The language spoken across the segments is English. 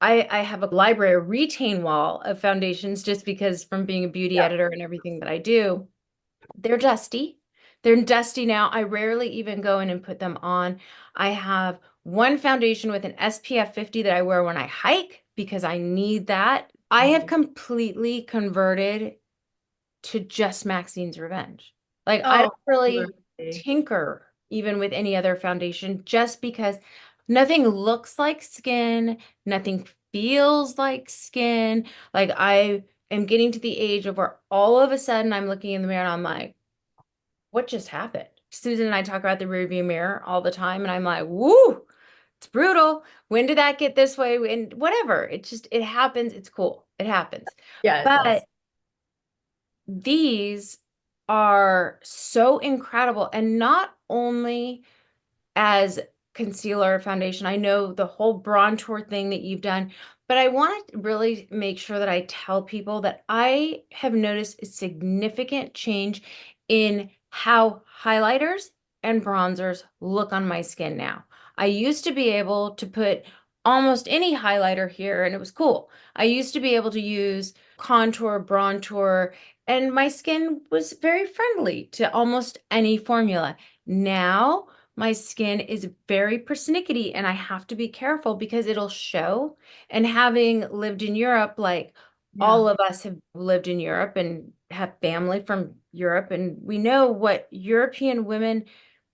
I have a library, a retain wall of foundations just because from being a beauty Yeah. editor and everything that I do, they're dusty. They're dusty now. I rarely even go in and put them on. I have one foundation with an SPF 50 that I wear when I hike because I need that. I have Mhm. completely converted to just Maxine's Revenge. Like I Oh, don't really absolutely. tinker even with any other foundation just because nothing looks like skin, nothing feels like skin. Like I am getting to the age of where all of a sudden I'm looking in the mirror and I'm like, what just happened? Susan and I talk about the rearview mirror all the time, and I'm like, woo, it's brutal. When did that get this way? And whatever. It just, it happens. It's cool. It happens. Yeah, it does. But these are so incredible. And not only as concealer foundation, I know the whole bronzer thing that you've done, but I want to really make sure that I tell people that I have noticed a significant change in how highlighters and bronzers look on my skin now. I used to be able to put almost any highlighter here and it was cool. I used to be able to use contour, bronzer, and my skin was very friendly to almost any formula. Now, my skin is very persnickety and I have to be careful because it'll show. And having lived in Europe, like Yeah. all of us have lived in Europe and have family from Europe, and we know what European women,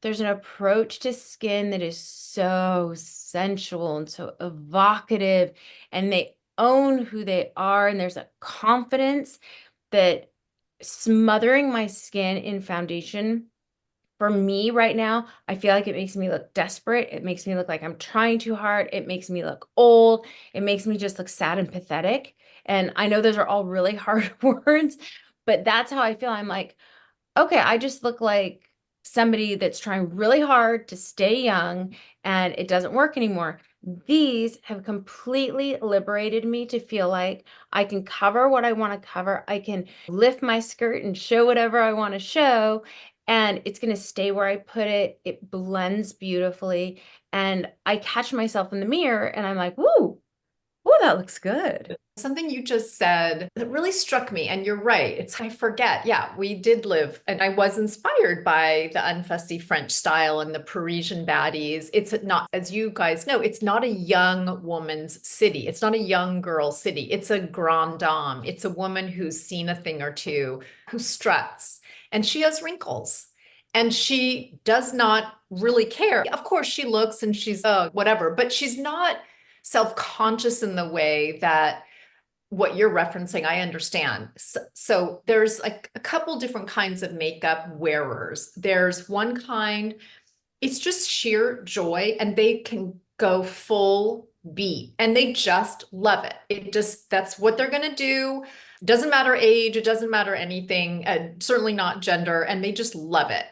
there's an approach to skin that is so sensual and so evocative, and they own who they are, and there's a confidence that smothering my skin in foundation for me right now, I feel like it makes me look desperate. It makes me look like I'm trying too hard. It makes me look old. It makes me just look sad and pathetic. And I know those are all really hard words, but that's how I feel. I'm like, okay, I just look like somebody that's trying really hard to stay young and it doesn't work anymore. These have completely liberated me to feel like I can cover what I want to cover. I can lift my skirt and show whatever I want to show, and it's going to stay where I put it. It blends beautifully, and I catch myself in the mirror and I'm like, woo, woo, that looks good. Something you just said that really struck me, and you're right. It's, I forget. Yeah, we did live, and I was inspired by the unfussy French style and the Parisian baddies. It's not, as you guys know, it's not a young woman's city. It's not a young girl city. It's a grande dame. It's a woman who's seen a thing or two, who struts, and she has wrinkles. And she does not really care. Of course, she looks and she's, whatever, but she's not self-conscious in the way that what you're referencing, I understand. So there's like a couple different kinds of makeup wearers. There's one kind, it's just sheer joy, and they can go full beat and they just love it. It just, that's what they're going to do. Doesn't matter age, it doesn't matter anything, certainly not gender, and they just love it.